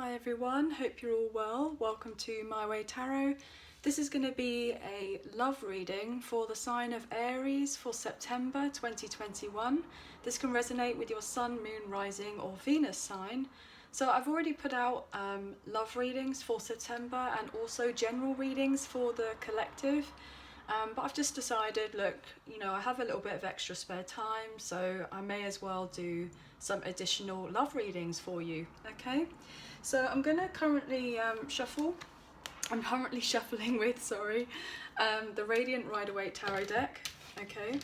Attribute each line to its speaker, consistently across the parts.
Speaker 1: Hi everyone, hope you're all well. Welcome to My Way Tarot. This is going to be a love reading for the sign of Aries for September 2021. This can resonate with your Sun, Moon, Rising or Venus sign. So I've already put out love readings for September and also general readings for the collective. But I've just decided, look, I have a little bit of extra spare time, so I may as well do some additional love readings for you, okay? So I'm going to currently shuffle. I'm currently shuffling with, the Radiant Rider-Waite tarot deck, okay?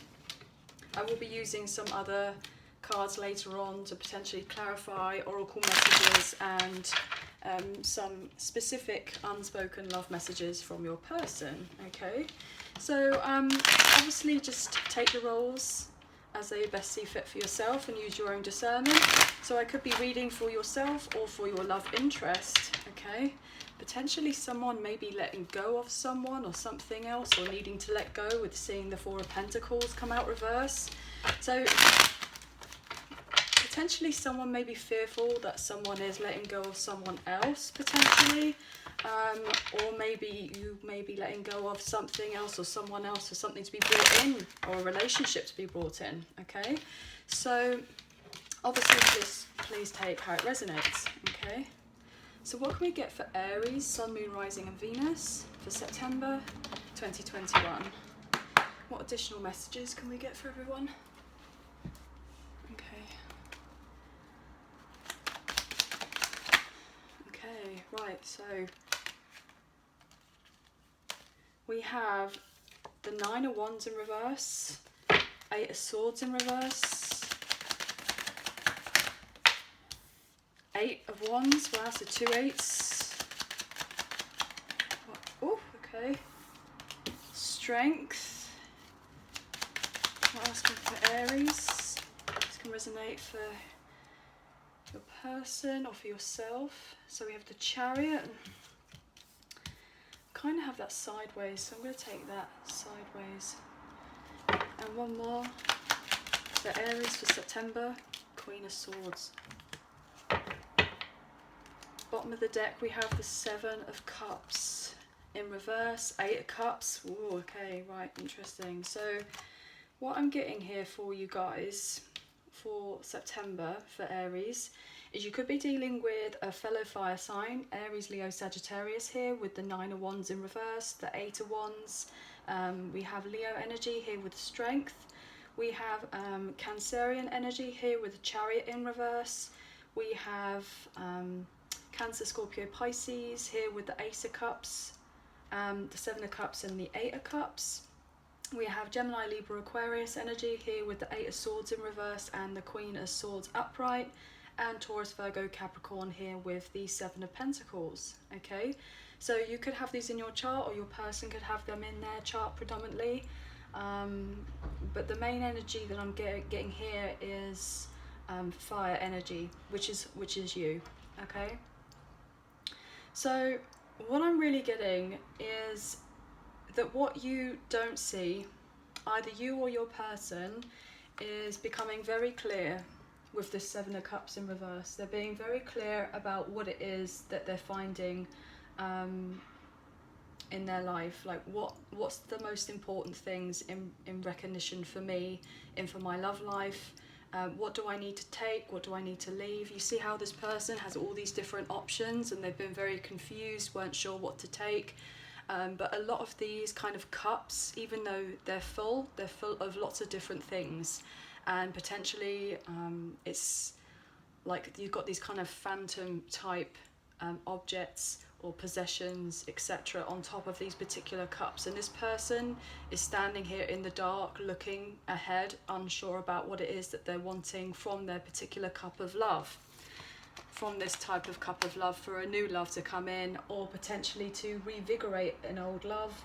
Speaker 1: I will be using some other cards later on to potentially clarify oracle messages and some specific unspoken love messages from your person, okay? So obviously just take the roles as they best see fit for yourself and use your own discernment. So I could be reading for yourself or for your love interest, okay? Potentially someone may be letting go of someone or something else, or needing to let go with seeing the Four of Pentacles come out reverse. So potentially someone may be fearful that someone is letting go of someone else, potentially. Or maybe you may be letting go of something else or someone else, for something to be brought in or a relationship to be brought in, okay? So obviously please take how it resonates, okay? So what can we get for Aries, Sun, Moon, Rising and Venus for September 2021? What additional messages can we get for everyone? Okay, right, so we have the Nine of Wands in reverse, Eight of Swords in reverse, Eight of Wands, wow, so two eights. Oh, okay. Strength. What else can we for Aries? This can resonate for your person or for yourself. So we have the Chariot. Kind of have that sideways, so I'm going to take that sideways. And one more for Aries for September, Queen of Swords. Bottom of the deck we have the Seven of Cups in reverse, Eight of Cups. Ooh, okay, right, interesting. So what I'm getting here for you guys for September for Aries is you could be dealing with a fellow fire sign, Aries, Leo, Sagittarius here with the Nine of Wands in reverse, the Eight of Wands. We have Leo energy here with Strength. We have Cancerian energy here with the Chariot in reverse. We have Cancer, Scorpio, Pisces here with the Ace of Cups, the Seven of Cups and the Eight of Cups. We have Gemini, Libra, Aquarius energy here with the Eight of Swords in reverse and the Queen of Swords upright. And Taurus, Virgo, Capricorn here with the Seven of Pentacles, okay? So you could have these in your chart, or your person could have them in their chart predominantly. But the main energy that I'm getting here is fire energy, which is you, okay? So what I'm really getting is that what you don't see, either you or your person, is becoming very clear with the Seven of Cups in reverse. They're being very clear about what it is that they're finding in their life. Like what's the most important things in recognition for me, and for my love life. What do I need to take? What do I need to leave? You see how this person has all these different options and they've been very confused, weren't sure what to take. But a lot of these kind of cups, even though they're full of lots of different things. And potentially it's like you've got these kind of phantom type objects or possessions, etc. on top of these particular cups. And this person is standing here in the dark, looking ahead, unsure about what it is that they're wanting from their particular cup of love. From this type of cup of love, for a new love to come in, or potentially to revigorate an old love,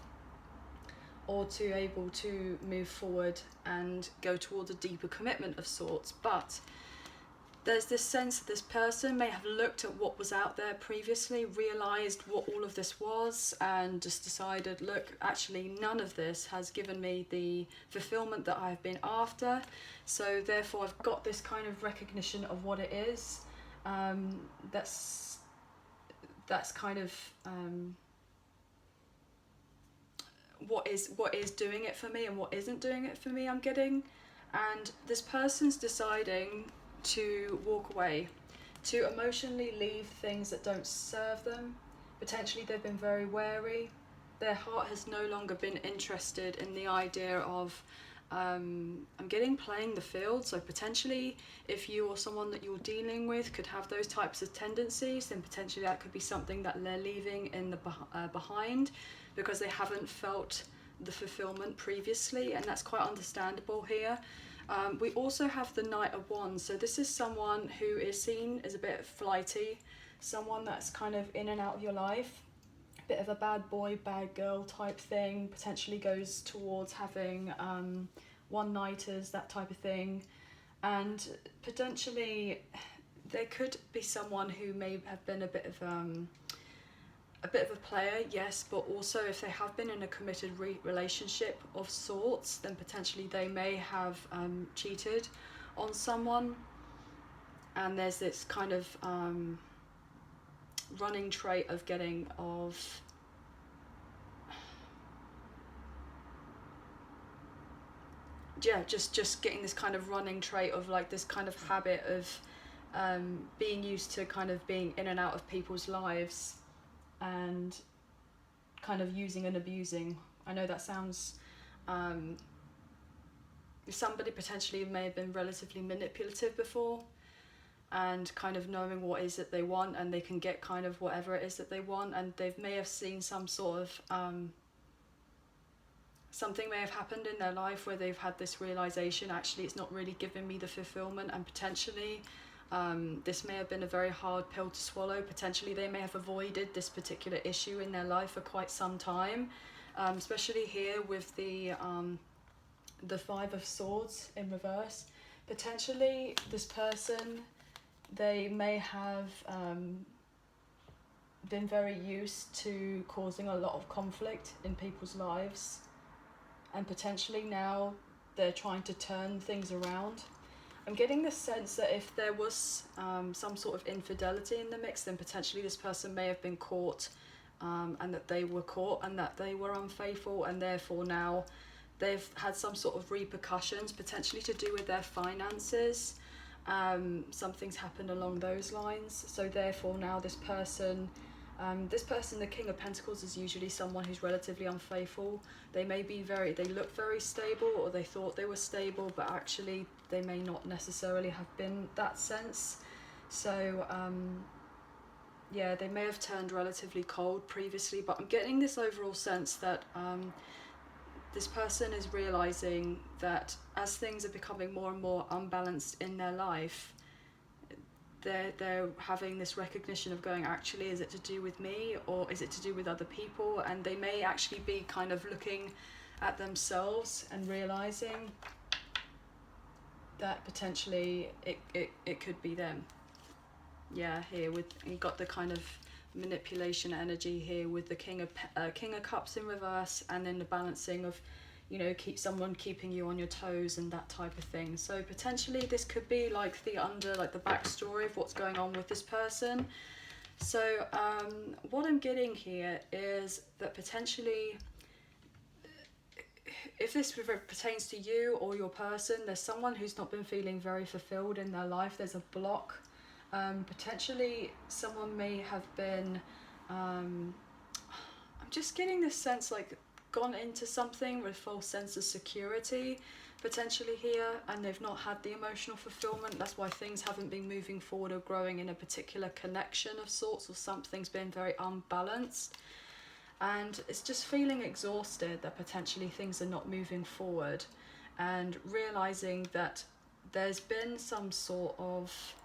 Speaker 1: or to able to move forward and go towards a deeper commitment of sorts. But there's this sense that this person may have looked at what was out there previously, realised what all of this was, and just decided, look, actually none of this has given me the fulfilment that I've been after. So therefore I've got this kind of recognition of what it is. That's that's kind of what is doing it for me and what isn't doing it for me, I'm getting. And this person's deciding to walk away, to emotionally leave things that don't serve them. Potentially they've been very wary. Their heart has no longer been interested in the idea of I'm getting playing the field. So potentially if you or someone that you're dealing with could have those types of tendencies, then potentially that could be something that they're leaving in the behind, because they haven't felt the fulfillment previously, and that's quite understandable here. We also have the Knight of Wands. So this is someone who is seen as a bit flighty, someone that's kind of in and out of your life, a bit of a bad boy, bad girl type thing, potentially goes towards having one-nighters, that type of thing. And potentially there could be someone who may have been a bit of a player, yes, but also if they have been in a committed relationship of sorts, then potentially they may have cheated on someone. And there's this kind of running trait of just getting this kind of running trait of like this kind of habit of being used to kind of being in and out of people's lives and kind of using and abusing. I know that sounds somebody potentially may have been relatively manipulative before, and kind of knowing what is that they want, and they can get kind of whatever it is that they want, and they may have seen some sort of something may have happened in their life where they've had this realization, actually it's not really giving me the fulfillment, and potentially this may have been a very hard pill to swallow. Potentially they may have avoided this particular issue in their life for quite some time, especially here with the Five of Swords in reverse. Potentially this person, they may have been very used to causing a lot of conflict in people's lives, and potentially now they're trying to turn things around. I'm getting the sense that if there was some sort of infidelity in the mix, then potentially this person may have been caught, and that they were caught and that they were unfaithful, and therefore now they've had some sort of repercussions, potentially to do with their finances. Something's happened along those lines. So therefore now this person, the King of Pentacles, is usually someone who's relatively unfaithful. They may be they look very stable, or they thought they were stable, but actually they may not necessarily have been that sense. So yeah, they may have turned relatively cold previously, but I'm getting this overall sense that this person is realizing that as things are becoming more and more unbalanced in their life, they're having this recognition of going, actually, is it to do with me or is it to do with other people? And they may actually be kind of looking at themselves and realizing that potentially it could be them. Yeah, here with you got the kind of manipulation energy here with the King of Cups in reverse, and then the balancing of, you know, someone keeping you on your toes and that type of thing. So potentially this could be like the backstory of what's going on with this person. So what I'm getting here is that potentially, if this pertains to you or your person, there's someone who's not been feeling very fulfilled in their life. There's a block. Potentially someone may have been, I'm just getting this sense like gone into something with a false sense of security potentially here, and they've not had the emotional fulfillment. That's why things haven't been moving forward or growing in a particular connection of sorts, or something's been very unbalanced, and it's just feeling exhausted that potentially things are not moving forward, and realizing that there's been some sort of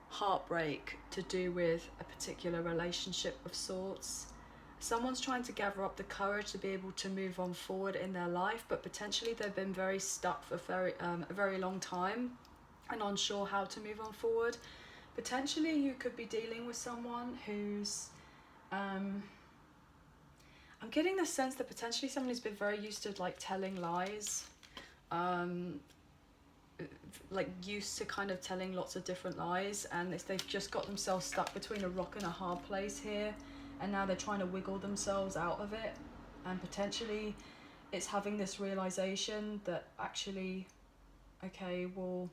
Speaker 1: heartbreak to do with a particular relationship of sorts. Someone's trying to gather up the courage to be able to move on forward in their life, but potentially they've been very stuck for a very long time and unsure how to move on forward. Potentially you could be dealing with someone who's I'm getting the sense that potentially someone who's been very used to like telling lies, like used to kind of telling lots of different lies, and they've just got themselves stuck between a rock and a hard place here. and now they're trying to wiggle themselves out of it, and potentially it's having this realization that actually, okay, well,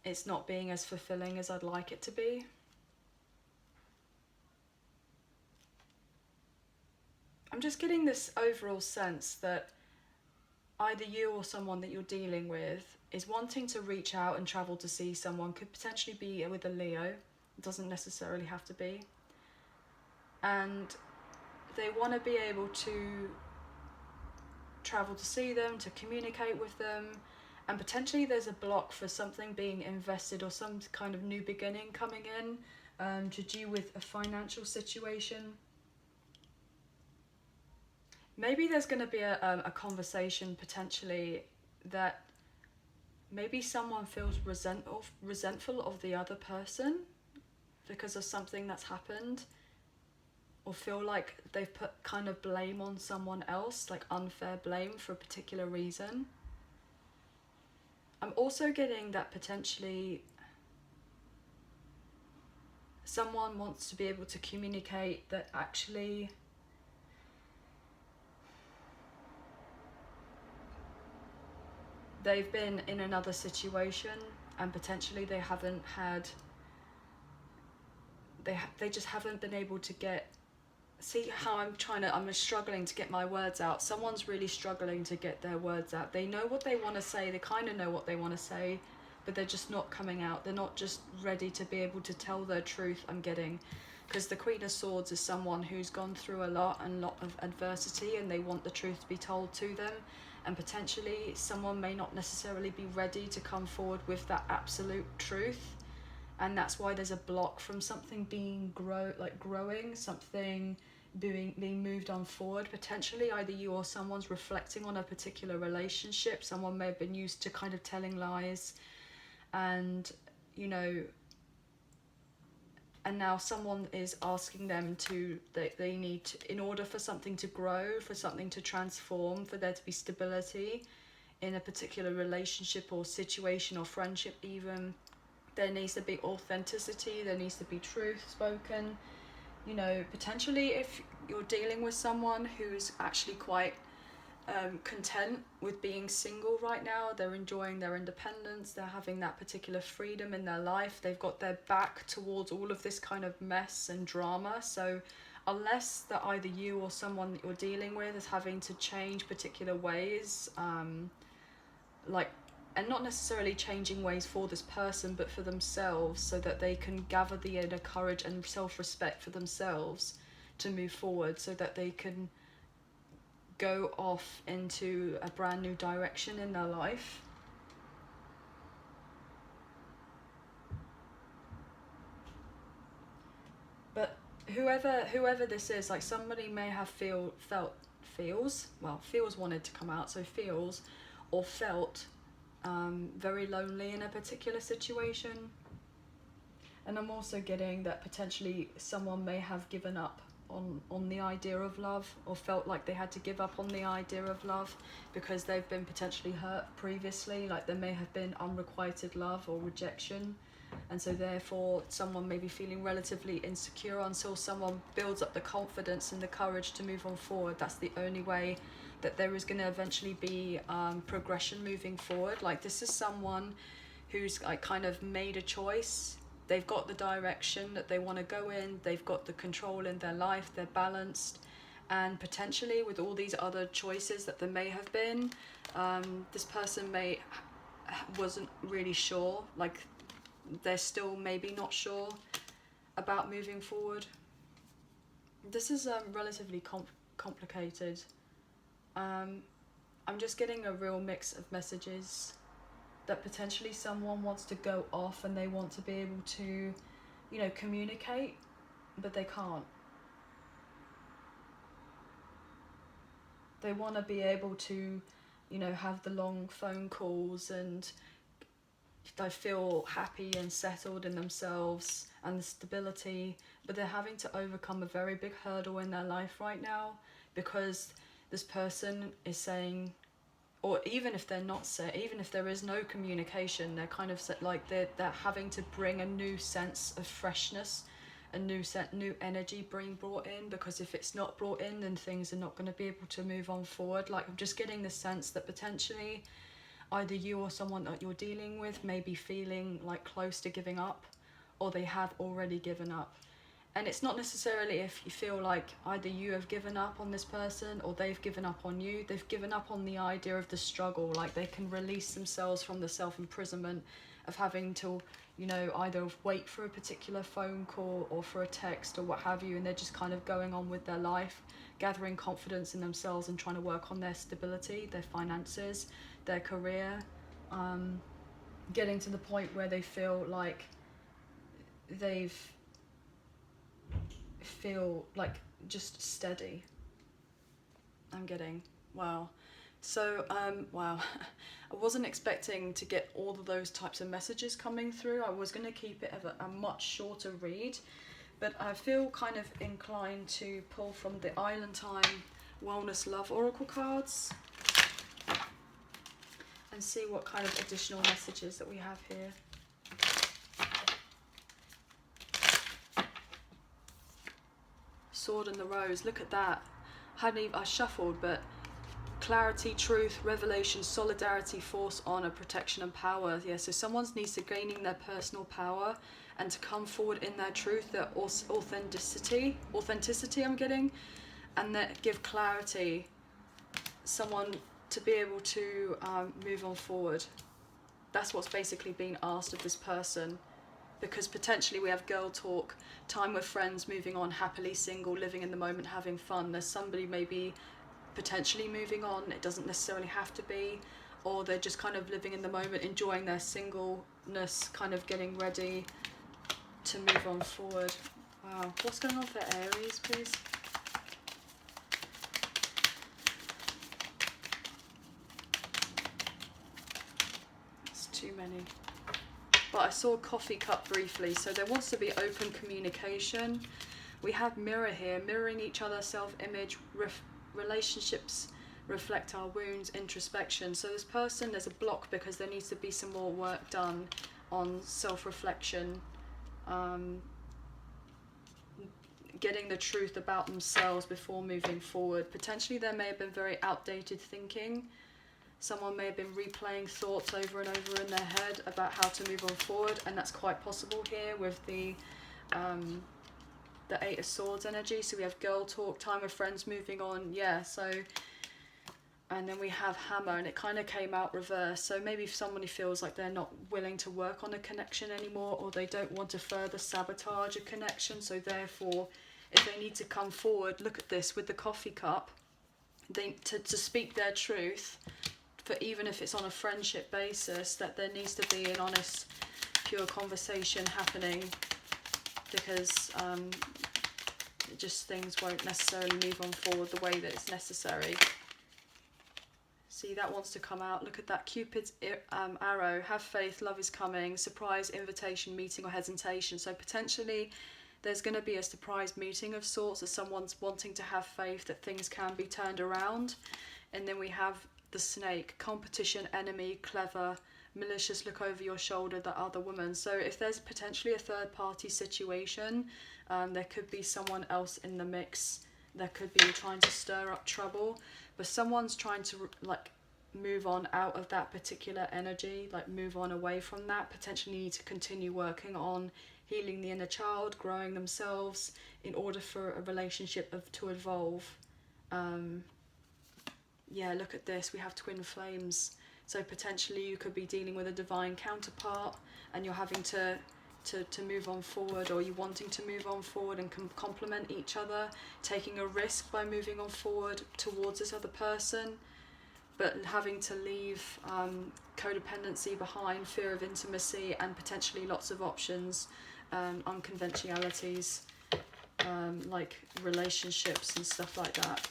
Speaker 1: it's not being as fulfilling as I'd like it to be. I'm just getting this overall sense that either you or someone that you're dealing with is wanting to reach out and travel to see someone. Could potentially be with a Leo, it doesn't necessarily have to be. And they want to be able to travel to see them, to communicate with them, and potentially there's a block for something being invested or some kind of new beginning coming in to do with a financial situation. Maybe there's going to be a conversation potentially that maybe someone feels resentful of the other person because of something that's happened, or feel like they've put kind of blame on someone else, like unfair blame for a particular reason. I'm also getting that potentially someone wants to be able to communicate that actually they've been in another situation and potentially they haven't had, they just haven't been able to get, see how I'm struggling to get my words out. Someone's really struggling to get their words out. They know what they want to say, they kind of know what they want to say, but they're just not coming out. They're not just ready to be able to tell their truth, I'm getting. Because the Queen of Swords is someone who's gone through a lot of adversity, and they want the truth to be told to them. And potentially someone may not necessarily be ready to come forward with that absolute truth. And that's why there's a block from something being growing, something being moved on forward. Potentially either you or someone's reflecting on a particular relationship. Someone may have been used to kind of telling lies, and you know, and now someone is asking them to, they need to, in order for something to grow, for something to transform, for there to be stability in a particular relationship or situation or friendship even, there needs to be authenticity, there needs to be truth spoken. You know, potentially if you're dealing with someone who's actually quite content with being single right now, they're enjoying their independence, they're having that particular freedom in their life, they've got their back towards all of this kind of mess and drama. So unless that either you or someone that you're dealing with is having to change particular ways, and not necessarily changing ways for this person but for themselves, so that they can gather the inner courage and self-respect for themselves to move forward, so that they can go off into a brand new direction in their life. But whoever this is, like somebody may have feels wanted to come out, so feels or felt very lonely in a particular situation. And I'm also getting that potentially someone may have given up on the idea of love, or felt like they had to give up on the idea of love because they've been potentially hurt previously, like there may have been unrequited love or rejection, and so therefore someone may be feeling relatively insecure until someone builds up the confidence and the courage to move on forward. That's the only way that there is going to eventually be progression moving forward. Like this is someone who's like kind of made a choice. They've got the direction that they want to go in, they've got the control in their life, they're balanced, and potentially with all these other choices that there may have been, this person wasn't really sure, like they're still maybe not sure about moving forward. This is relatively complicated. I'm just getting a real mix of messages that potentially someone wants to go off and they want to be able to, you know, communicate, but they can't. They want to be able to, you know, have the long phone calls and they feel happy and settled in themselves and the stability, but they're having to overcome a very big hurdle in their life right now, because this person is saying, or even if they're not set, even if there is no communication, they're kind of set, like they're having to bring a new sense of freshness, a new energy being brought in, because if it's not brought in, then things are not going to be able to move on forward. Like, I'm just getting the sense that potentially either you or someone that you're dealing with may be feeling like close to giving up, or they have already given up. And it's not necessarily if you feel like either you have given up on this person or they've given up on you. They've given up on the idea of the struggle. Like, they can release themselves from the self-imprisonment of having to, you know, either wait for a particular phone call or for a text or what have you, and they're just kind of going on with their life, gathering confidence in themselves and trying to work on their stability, their finances, their career, getting to the point where they feel like feel like just steady. I'm getting, wow. So wow, I wasn't expecting to get all of those types of messages coming through. I was going to keep it a much shorter read, but I feel kind of inclined to pull from the Island Time Wellness Love Oracle cards and see what kind of additional messages that we have here. Sword and the Rose, look at that. I shuffled, but clarity, truth, revelation, solidarity, force, honor, protection and power. Yeah, so someone needs to gaining their personal power and to come forward in their truth, their authenticity I'm getting, and that give clarity, someone to be able to move on forward. That's what's basically being asked of this person. Because potentially we have girl talk, time with friends, moving on, happily single, living in the moment, having fun. There's somebody maybe potentially moving on, it doesn't necessarily have to be, or they're just kind of living in the moment, enjoying their singleness, kind of getting ready to move on forward. Wow, what's going on for Aries, please? It's too many. But I saw coffee cup briefly, so there wants to be open communication. We have mirror here, mirroring each other, self-image, relationships reflect our wounds, introspection. So this person, there's a block because there needs to be some more work done on self-reflection, getting the truth about themselves before moving forward. Potentially there may have been very outdated thinking. Someone may have been replaying thoughts over and over in their head about how to move on forward, and that's quite possible here with the Eight of Swords energy. So we have girl talk, time with friends, moving on, yeah, so, and then we have hammer, and it kind of came out reverse. So maybe if somebody feels like they're not willing to work on a connection anymore, or they don't want to further sabotage a connection, so therefore if they need to come forward, look at this with the coffee cup, to speak their truth. But even if it's on a friendship basis, that there needs to be an honest, pure conversation happening, because just things won't necessarily move on forward the way that it's necessary. See, that wants to come out. Look at that Cupid's arrow. Have faith, love is coming. Surprise, invitation, meeting or hesitation. So potentially there's going to be a surprise meeting of sorts, as someone's wanting to have faith that things can be turned around. And then we have the snake, competition, enemy, clever, malicious, look over your shoulder, the other woman. So if there's potentially a third party situation, there could be someone else in the mix. There could be trying to stir up trouble, but someone's trying to like move on out of that particular energy, like move on away from that, potentially need to continue working on healing the inner child, growing themselves in order for a relationship to evolve. Yeah, look at this, we have twin flames. So potentially you could be dealing with a divine counterpart, and you're having to move on forward, or you wanting to move on forward and complement each other, taking a risk by moving on forward towards this other person, but having to leave codependency behind, fear of intimacy, and potentially lots of options, unconventionalities, like relationships and stuff like that.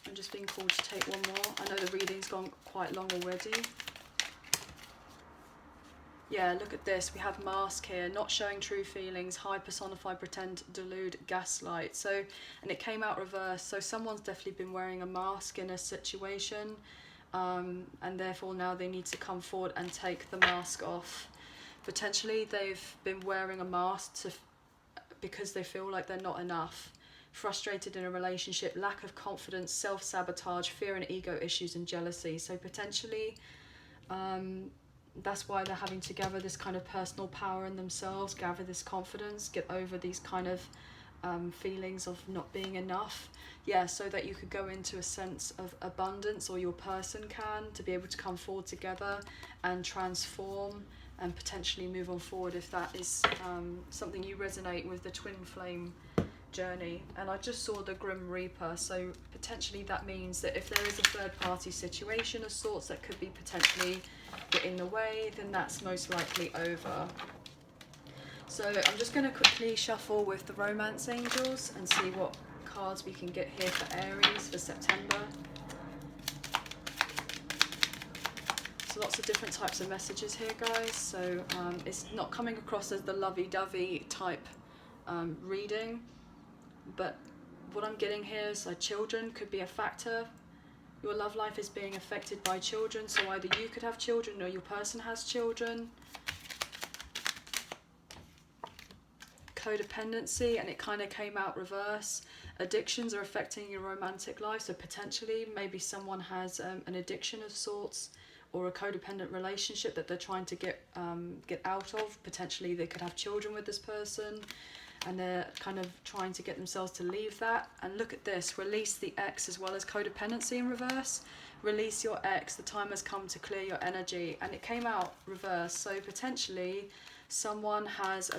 Speaker 1: I'm just being called to take one more. I know the reading's gone quite long already. Yeah, look at this. We have mask here, not showing true feelings, high personify, pretend, delude, gaslight. So, and it came out reverse. So someone's definitely been wearing a mask in a situation, and therefore now they need to come forward and take the mask off. Potentially they've been wearing a mask because they feel like they're not enough. Frustrated in a relationship, lack of confidence, self-sabotage, fear and ego issues, and jealousy. So potentially, that's why they're having to gather this kind of personal power in themselves, gather this confidence, get over these kind of feelings of not being enough. Yeah, so that you could go into a sense of abundance, or your person can, to be able to come forward together and transform and potentially move on forward if that is something you resonate with, the twin flame journey. And I just saw the Grim Reaper, so potentially that means that if there is a third party situation of sorts that could be potentially getting the way, then that's most likely over. So I'm just going to quickly shuffle with the romance angels and see what cards we can get here for Aries for September. So lots of different types of messages here, guys. So it's not coming across as the lovey-dovey type reading, but what I'm getting here is like children could be a factor. Your love life is being affected by children, so either you could have children or your person has children. Codependency, and it kind of came out reverse. Addictions are affecting your romantic life, so potentially maybe someone has an addiction of sorts, or a codependent relationship that they're trying to get out of. Potentially they could have children with this person, and they're kind of trying to get themselves to leave that. And look at this, release the ex as well as codependency in reverse. Release your ex, the time has come to clear your energy, and it came out reverse. So potentially someone had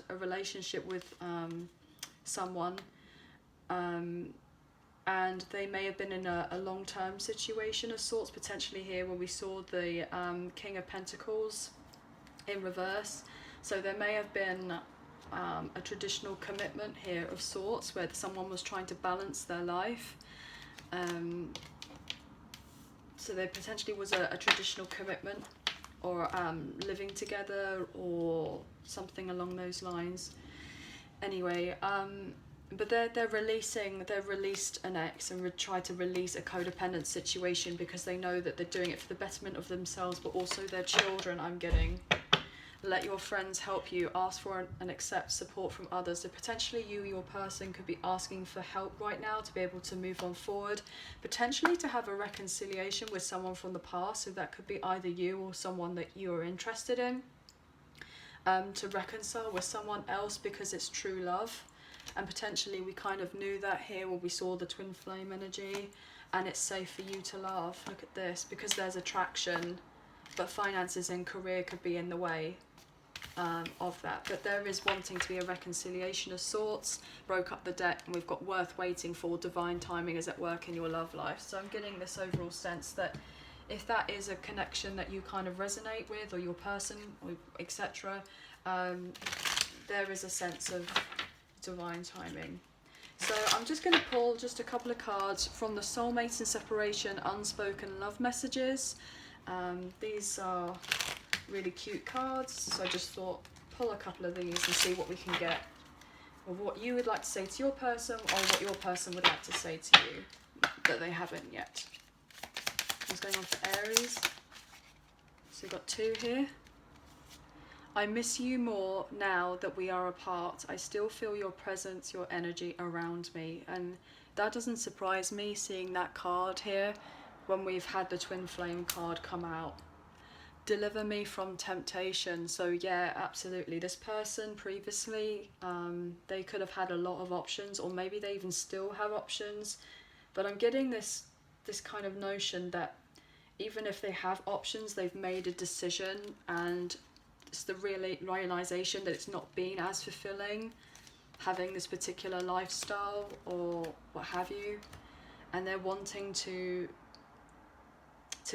Speaker 1: a relationship with someone, and they may have been in a long-term situation of sorts, potentially here where we saw the King of Pentacles in reverse. So there may have been a traditional commitment here of sorts where someone was trying to balance their life. So there potentially was a traditional commitment, or living together, or something along those lines. Anyway, but they've released an ex and tried to release a codependent situation because they know that they're doing it for the betterment of themselves, but also their children. I'm getting, let your friends help you, ask for and accept support from others. So potentially you, your person, could be asking for help right now to be able to move on forward, potentially to have a reconciliation with someone from the past. So that could be either you or someone that you're interested in, to reconcile with someone else because it's true love. And potentially we kind of knew that here when we saw the twin flame energy, and it's safe for you to love. Look at this, because there's attraction, but finances and career could be in the way of that. But there is wanting to be a reconciliation of sorts. Broke up the deck, and we've got worth waiting for, divine timing is at work in your love life. So I'm getting this overall sense that if that is a connection that you kind of resonate with, or your person, or etc., there is a sense of divine timing. So I'm just going to pull just a couple of cards from the Soulmates In Separation unspoken love messages. These are really cute cards, so I just thought pull a couple of these and see what we can get, or what you would like to say to your person, or what your person would like to say to you that they haven't yet. What's going on for Aries? So we've got two here. I miss you more now that we are apart. I still feel your presence, your energy around me. And that doesn't surprise me, seeing that card here when we've had the twin flame card come out. Deliver me from temptation. So yeah, absolutely. This person previously, they could have had a lot of options, or maybe they even still have options. But I'm getting this kind of notion that even if they have options, they've made a decision, and it's the realization that it's not been as fulfilling having this particular lifestyle or what have you, and they're wanting to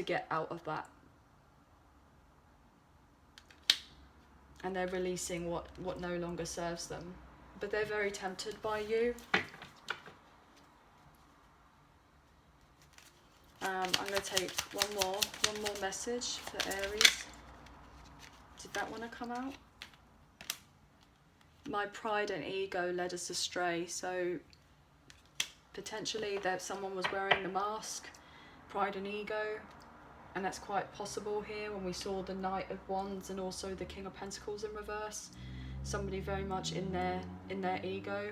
Speaker 1: get out of that, and they're releasing what no longer serves them. But they're very tempted by you. I'm going to take one more message for Aries. that want to come out? My pride and ego led us astray. So potentially that someone was wearing the mask, pride and ego, and that's quite possible here when we saw the Knight of Wands and also the King of Pentacles in reverse. Somebody very much in their ego.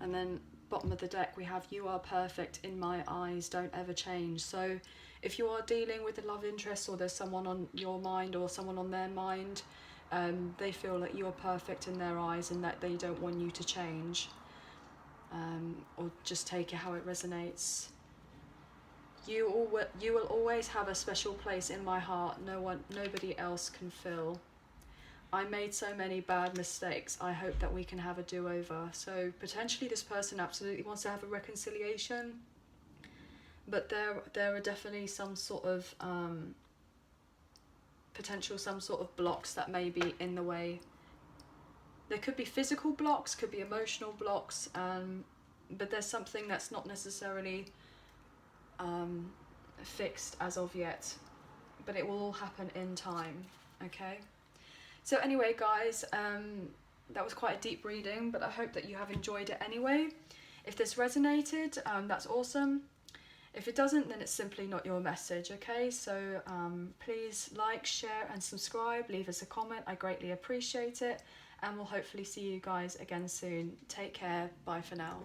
Speaker 1: And then bottom of the deck we have, you are perfect in my eyes, don't ever change. So if you are dealing with a love interest, or there's someone on your mind or someone on their mind, they feel that you're perfect in their eyes and that they don't want you to change, or just take it how it resonates. You will always have a special place in my heart. Nobody else can fill. I made so many bad mistakes. I hope that we can have a do-over. So potentially this person absolutely wants to have a reconciliation, but there are definitely some sort of some sort of blocks that may be in the way. There could be physical blocks, could be emotional blocks, but there's something that's not necessarily fixed as of yet, but it will all happen in time. Okay, so anyway guys, that was quite a deep reading, but I hope that you have enjoyed it anyway. If this resonated, that's awesome. If it doesn't, then it's simply not your message. Okay, so please like, share and subscribe, leave us a comment, I greatly appreciate it, and we'll hopefully see you guys again soon. Take care, bye for now.